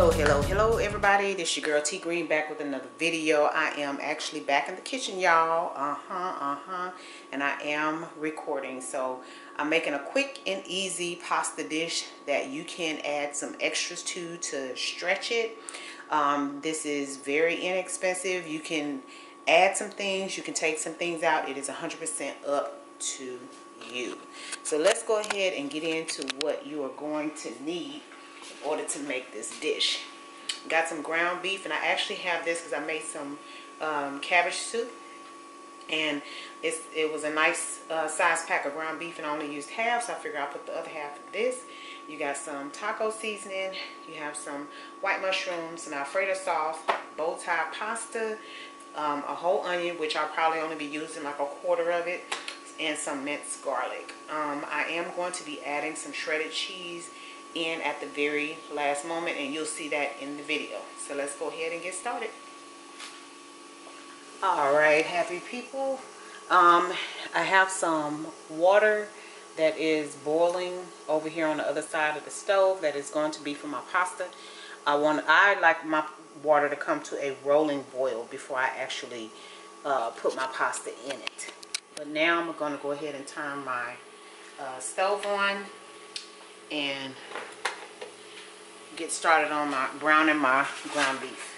Hello everybody, this your girl T Green back with another video. I am actually back in the kitchen, y'all. And I am recording. So I'm making a quick and easy pasta dish that you can add some extras to stretch it. This is very inexpensive. You can add some things, you can take some things out. It is 100% up to you. So let's go ahead and get into what you are going to need in order to make this dish. Got some ground beef, and I actually have this because I made some cabbage soup, and it was a nice size pack of ground beef, and I only used half, so I figured I'll put the other half of this. You got some taco seasoning, you have some white mushrooms, some Alfredo sauce, bow tie pasta, a whole onion, which I'll probably only be using like a quarter of it, and some minced garlic. I am going to be adding some shredded cheese in at the very last moment, and you'll see that in the video. So let's go ahead and get started. Alright, happy people. I have some water that is boiling over here on the other side of the stove that is going to be for my pasta. I like my water to come to a rolling boil before I actually put my pasta in it. But now I'm going to go ahead and turn my stove on and get started on my browning my ground beef.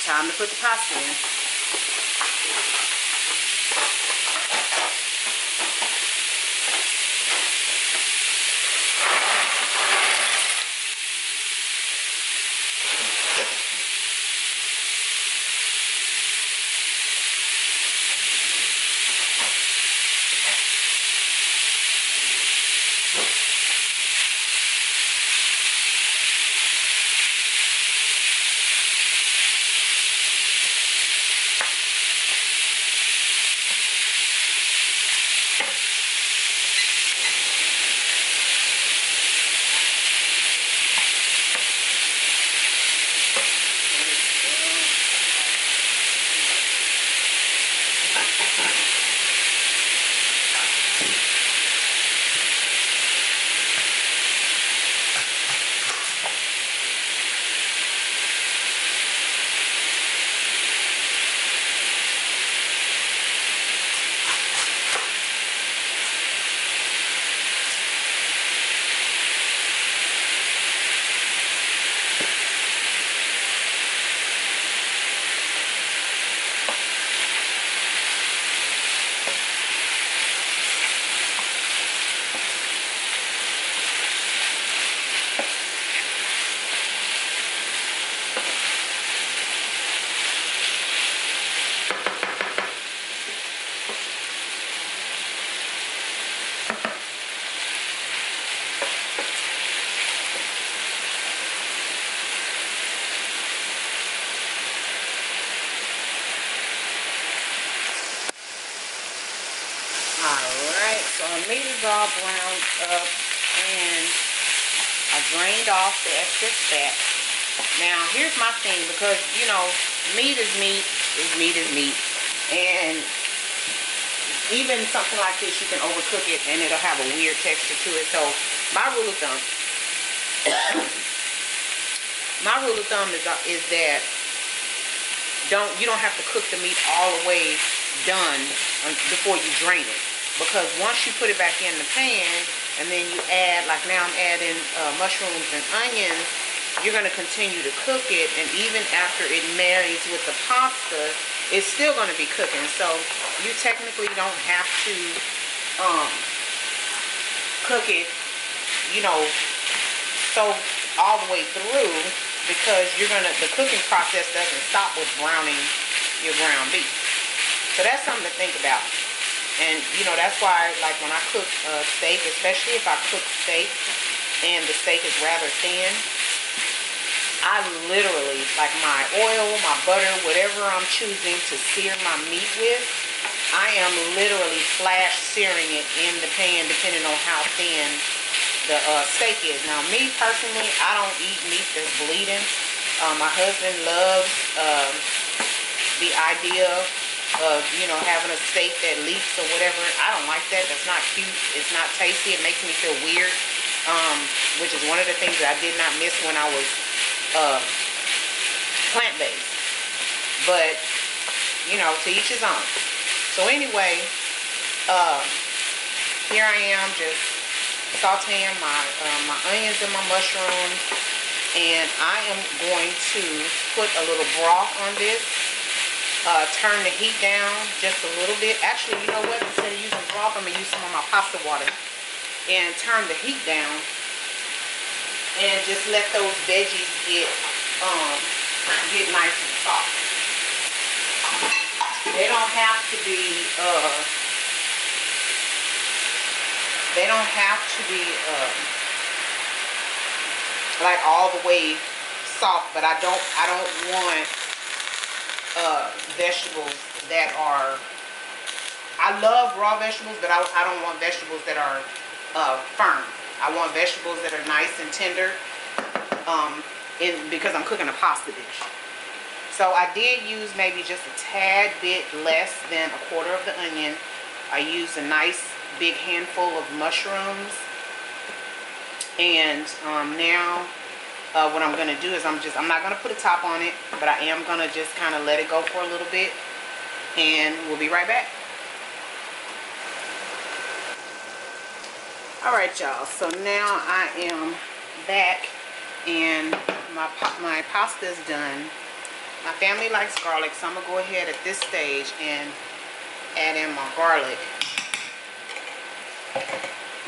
Time to put the pasta in. Alright, so our meat is all browned up, and I drained off the excess fat. Now, here's my thing, because, you know, meat is meat, meat is meat, and even something like this, you can overcook it, and it'll have a weird texture to it. So, my rule of thumb, is that you don't have to cook the meat all the way done before you drain it. Because once you put it back in the pan, and then you add, like now I'm adding mushrooms and onions, you're going to continue to cook it, and even after it marries with the pasta, it's still going to be cooking. So you technically don't have to cook it, you know, so all the way through, because the cooking process doesn't stop with browning your ground beef. So that's something to think about. And, you know, that's why, like, when I cook steak, especially if I cook steak and the steak is rather thin, I literally, like my oil, my butter, whatever I'm choosing to sear my meat with, I am literally flash searing it in the pan depending on how thin the steak is. Now, me personally, I don't eat meat that's bleeding. My husband loves the idea of, you know, having a steak that leaks or whatever. I don't like that. That's not cute. It's not tasty. It makes me feel weird, which is one of the things that I did not miss when I was plant-based. But, you know, to each his own. So anyway, here I am just sauteing my onions and my mushrooms, and I am going to put a little broth on this. Turn the heat down just a little bit. Actually, you know what, instead of using broth, I'm going to use some of my pasta water and turn the heat down and just let those veggies get nice and soft. They don't have to be like all the way soft, but I don't want vegetables that are, I love raw vegetables, but I don't want vegetables that are firm. I want vegetables that are nice and tender because I'm cooking a pasta dish. So I did use maybe just a tad bit less than a quarter of the onion. I used a nice big handful of mushrooms. And now what I'm going to do is I'm not going to put a top on it, but I am going to just kind of let it go for a little bit. And we'll be right back. Alright, y'all. So now I am back and my pasta is done. My family likes garlic, so I'm going to go ahead at this stage and add in my garlic.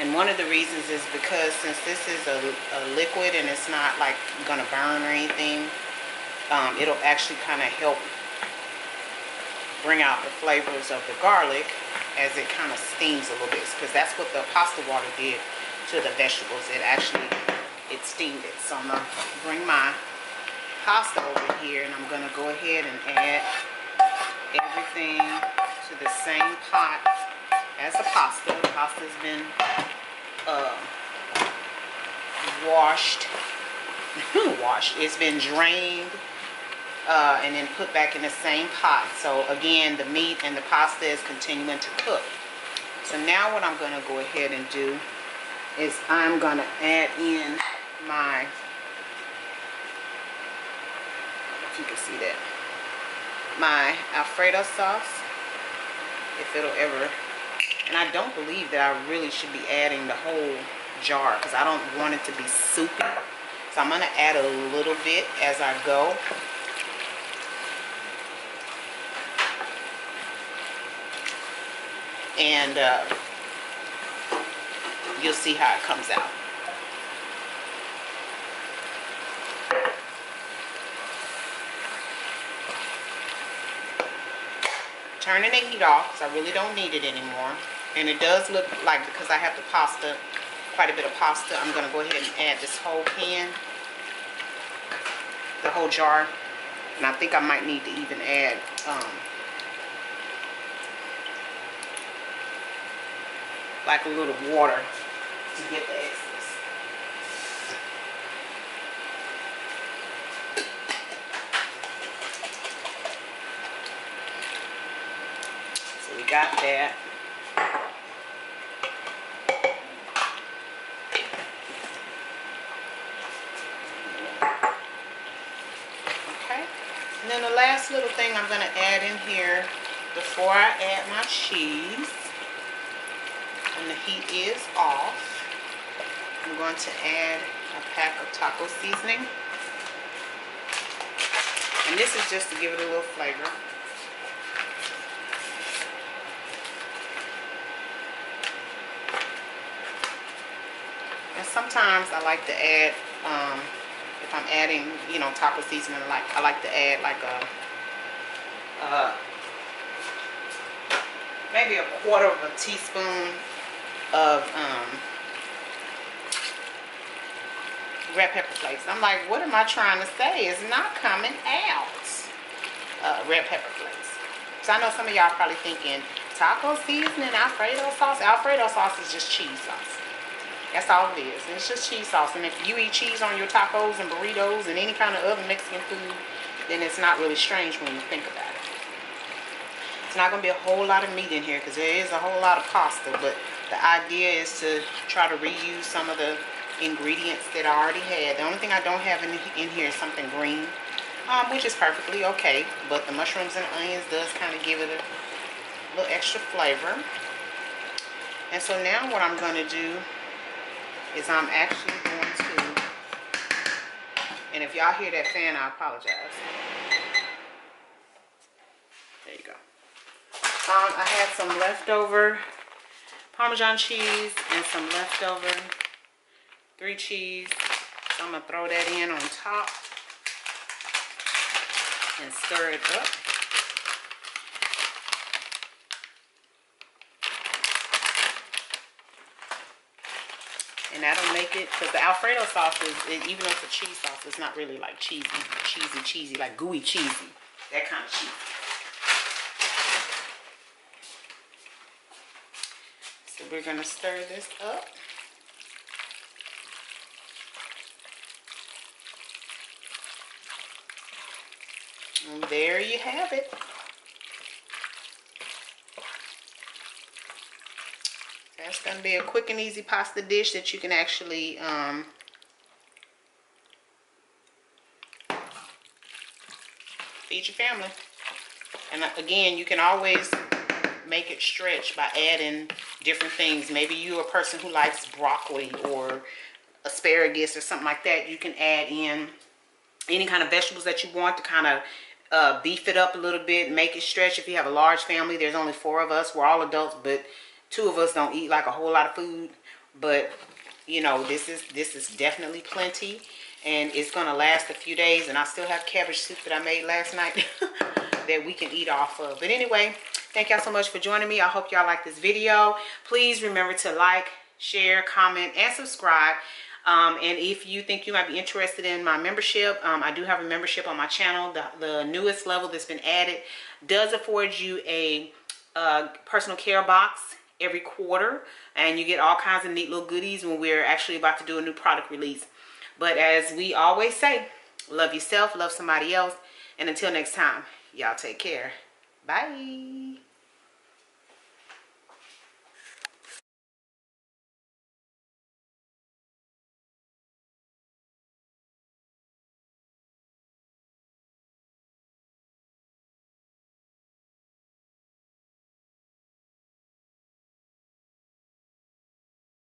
And one of the reasons is because since this is a liquid and it's not like going to burn or anything, it'll actually kind of help bring out the flavors of the garlic as it kind of steams a little bit. Because that's what the pasta water did to the vegetables. It steamed it. So I'm going to bring my pasta over here and I'm going to go ahead and add everything to the same pot as the pasta. The pasta's been washed. It's been drained and then put back in the same pot. So again, the meat and the pasta is continuing to cook. So now what I'm going to go ahead and do is I'm going to add in my, if you can see that, my Alfredo sauce, if it'll ever, and I don't believe that I really should be adding the whole jar because I don't want it to be soupy. So I'm going to add a little bit as I go. And you'll see how it comes out. Turning the heat off because I really don't need it anymore. And it does look like, because I have the pasta, quite a bit of pasta, I'm going to go ahead and add this whole can, the whole jar. And I think I might need to even add like a little water to get the excess. So we got that. Okay. And then the last little thing I'm going to add in here before I add my cheese, and the heat is off, I'm going to add a pack of taco seasoning. And this is just to give it a little flavor. And sometimes I like to add, if I'm adding, you know, taco seasoning, I like to add like a, maybe a quarter of a teaspoon of red pepper flakes. I'm like, what am I trying to say? It's not coming out. Red pepper flakes. So I know some of y'all probably thinking taco seasoning, Alfredo sauce. Alfredo sauce is just cheese sauce. That's all it is. And it's just cheese sauce. And if you eat cheese on your tacos and burritos and any kind of other Mexican food, then it's not really strange when you think about it. It's not going to be a whole lot of meat in here because there is a whole lot of pasta. But the idea is to try to reuse some of the ingredients that I already had. The only thing I don't have in here is something green, which is perfectly okay. But the mushrooms and onions does kind of give it a little extra flavor. And so now what I'm going to do is I'm actually going to, and if y'all hear that fan, I apologize. There you go. I had some leftover Parmesan cheese and some leftover 3 cheese. So I'm going to throw that in on top and stir it up. And that'll make it, because the Alfredo sauce is, even though it's a cheese sauce, it's not really like cheesy, like gooey cheesy. That kind of cheese. So we're going to stir this up. And there you have it. That's going to be a quick and easy pasta dish that you can actually feed your family. And again, you can always make it stretch by adding different things. Maybe you're a person who likes broccoli or asparagus or something like that. You can add in any kind of vegetables that you want to kind of beef it up a little bit, make it stretch. If you have a large family, there's only 4 of us. We're all adults, but 2 of us don't eat like a whole lot of food. But you know, this is definitely plenty, and it's gonna last a few days. And I still have cabbage soup that I made last night that we can eat off of. But anyway, thank y'all so much for joining me. I hope y'all like this video. Please remember to like, share, comment, and subscribe. And if you think you might be interested in my membership, I do have a membership on my channel. The newest level that's been added does afford you a personal care box every quarter, and you get all kinds of neat little goodies when we're actually about to do a new product release. But as we always say, love yourself, love somebody else, and until next time, y'all take care. Bye.